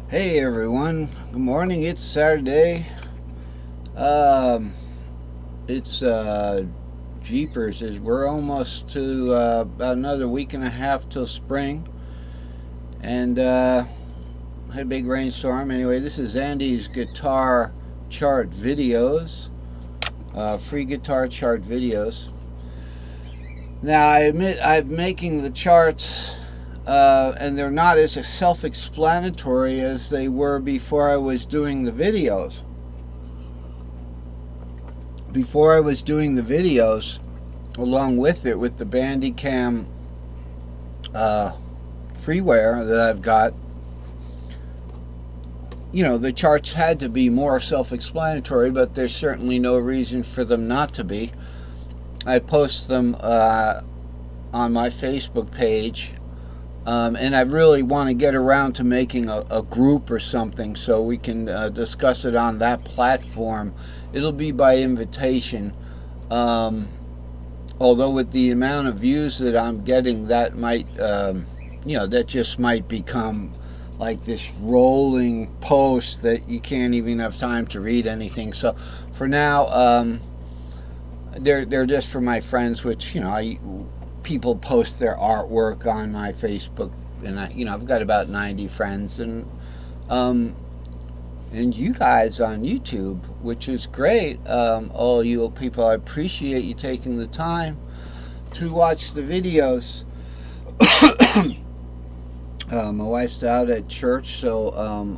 Hey everyone, good morning. It's Saturday. Um, it's Jeepers. We're almost to about another week and a half till spring, and had a big rainstorm. Anyway, this is Andy's guitar chart videos, free guitar chart videos. Now I admit I'm making the charts, and they're not as self-explanatory as they were before I was doing the videos. Before I was doing the videos, along with it, with the Bandicam uh, freeware that I've got, the charts had to be more self-explanatory, but there's certainly no reason for them not to be. I post them on my Facebook page, and I really want to get around to making a group or something so we can discuss it on that platform. It'll be by invitation. Um, Although with the amount of views that I'm getting, that might, that just might become like this rolling post that you can't even have time to read anything. So for now, they're just for my friends, which people post their artwork on my Facebook, and I've got about 90 friends, um, and you guys on YouTube, which is great. All you people, I appreciate you taking the time to watch the videos. My wife's out at church, so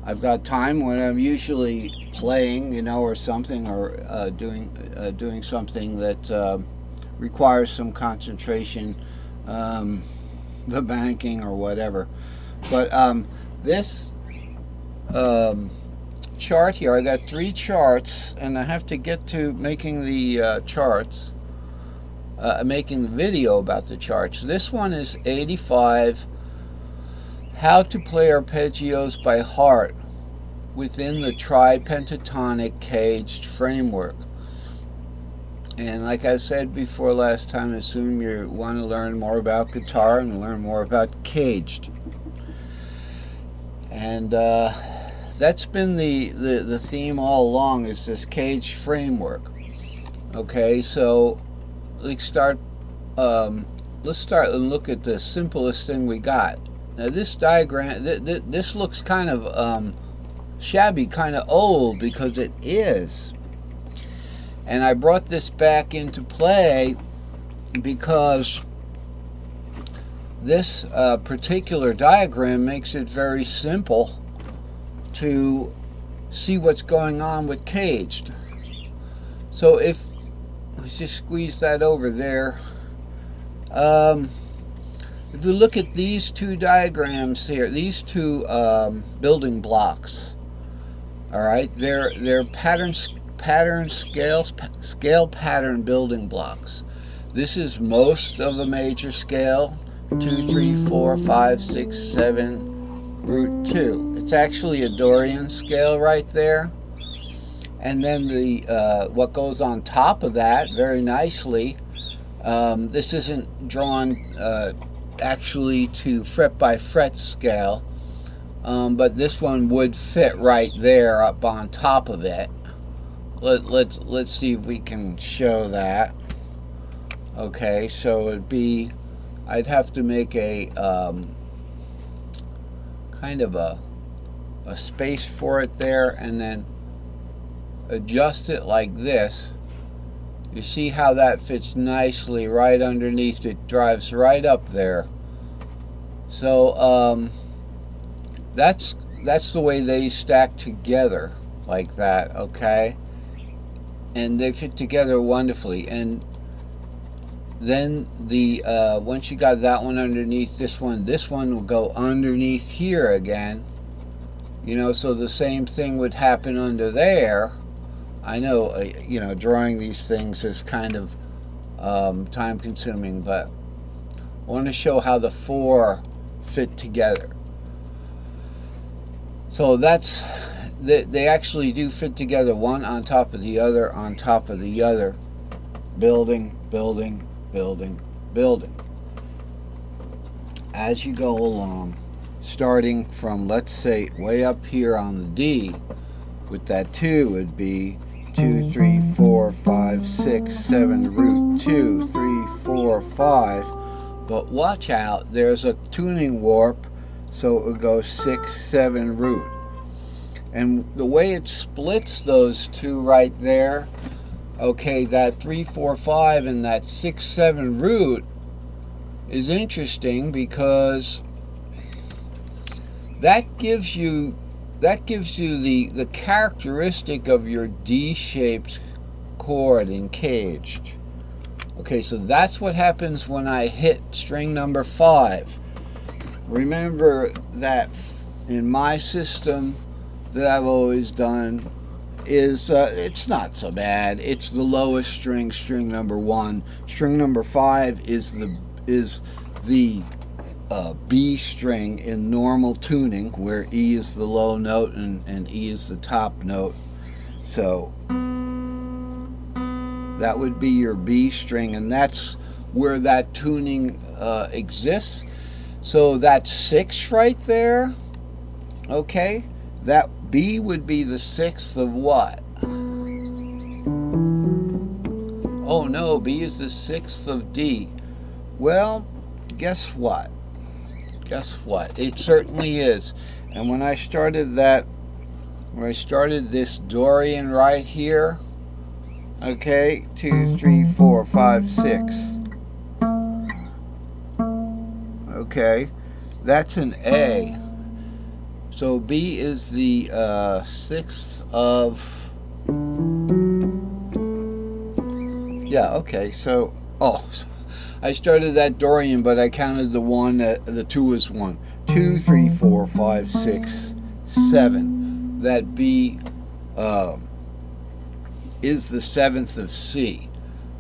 I've got time when I'm usually playing, or something, or doing something that requires some concentration, um, the banking or whatever. But this um, chart here, I got three charts, and I have to get to making the charts. Making the video about the charts. This one is 85, How to Play Arpeggios by Heart within the Tripentatonic Caged Framework. And like I said before last time, assume you want to learn more about guitar and learn more about caged. And that's been the theme all along, is this caged framework. Okay, so let's start let's start and look at the simplest thing we got. Now this diagram, this looks kind of shabby, kind of old, because it is. And I brought this back into play because this particular diagram makes it very simple to see what's going on with caged. So if, let's just squeeze that over there. If you look at these two diagrams here, these two building blocks, all right, they're pattern scale pattern building blocks. This is most of a major scale, 2, 3, 4, 5, 6, 7, root 2. It's actually a Dorian scale right there. And then the what goes on top of that very nicely. This isn't drawn actually to fret by fret scale, but this one would fit right there up on top of it. Let's see if we can show that. Okay, so it'd be, I'd have to make a kind of a space for it there, and then adjust it like this. You see how that fits nicely right underneath. It drives right up there. So that's the way they stack together, like that. Okay, and they fit together wonderfully. And then the once you got that one underneath this one will go underneath here again. So the same thing would happen under there. I know, drawing these things is kind of time consuming, but I want to show how the four fit together. So they actually do fit together, one on top of the other, on top of the other, building, building, building, building, as you go along. starting from, let's say, way up here on the D with that 2 would be 2, 3, 4, 5, 6, 7, root 2, 3, 4, 5. But watch out, there's a tuning warp, so it would go 6, 7, root. And the way it splits those two right there, okay, that 3, 4, 5 and that 6, 7 root is interesting because that gives you the characteristic of your D-shaped chord encaged. Okay, so that's what happens when I hit string number 5. Remember that in my system that I've always done is it's not so bad. It's the lowest string, string number 1. String number 5 is the B string in normal tuning, where E is the low note and E is the top note. So that would be your B string, and that's where that tuning exists. So that's 6 right there. Okay, that B would be the 6th of what? Oh no, B is the 6th of D. Well, guess what? Guess what? It certainly is. And when I started this Dorian right here, okay, 2, 3, 4, 5, 6. Okay, that's an A. So B is the 6th of, yeah, okay, so, I started that Dorian, but I counted the 1, the 2 as 1. 2, 3, 4, 5, 6, 7. That B is the 7th of C.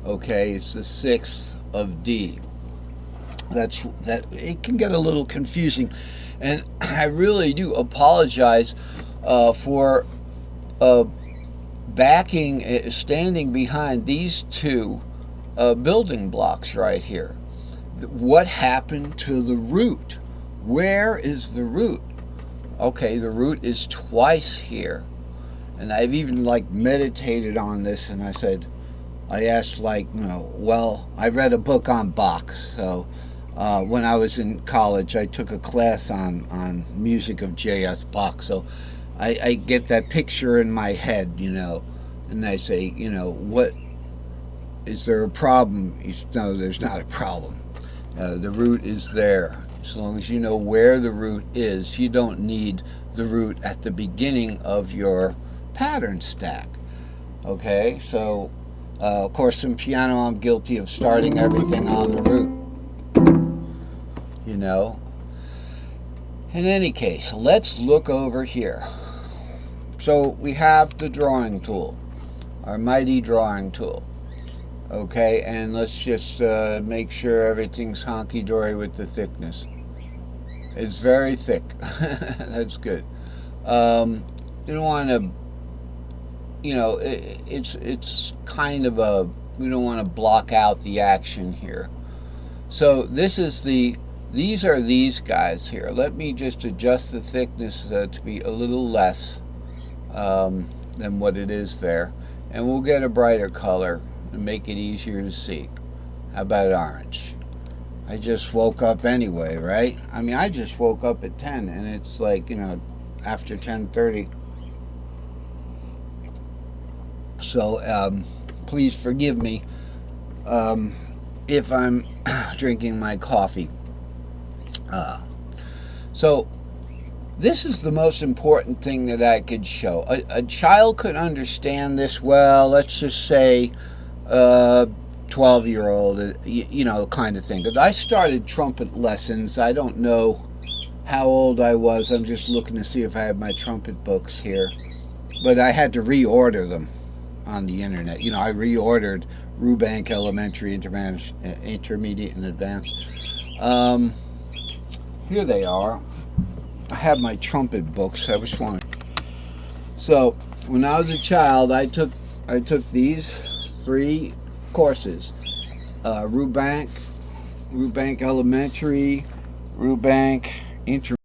Okay, it's the 6th of D. That it can get a little confusing, and I really do apologize for standing behind these two building blocks right here. What happened to the root? Where is the root? Okay, the root is twice here, and I've even meditated on this, and I asked well, I read a book on Bach, so when I was in college I took a class on music of J.S. Bach, so I get that picture in my head, and I say, what is there a problem? No, there's not a problem. The root is there. As long as you know where the root is, you don't need the root at the beginning of your pattern stack. Okay, so of course in piano I'm guilty of starting everything on the root. In any case, let's look over here. So we have the drawing tool, our mighty drawing tool. Okay, and let's just make sure everything's honky-dory with the thickness. It's very thick. That's good. You don't want to, it's kind of a, we don't want to block out the action here. So these are these guys here. Let me just adjust the thickness to be a little less than what it is there, and we'll get a brighter color and make it easier to see. How about orange? I just woke up anyway, right? I mean, I just woke up at 10, and it's after 10:30. So please forgive me if I'm drinking my coffee. So this is the most important thing that I could show. A child could understand this, well, let's just say 12-year-old, kind of thing. But I started trumpet lessons. I don't know how old I was. I'm just looking to see if I have my trumpet books here. But I had to reorder them on the internet. I reordered Rubank Elementary, Intermediate, and Advanced. Here they are. I have my trumpet books. I was wondering. So when I was a child, I took these 3 courses: Rubank Elementary, Rubank Intermediate.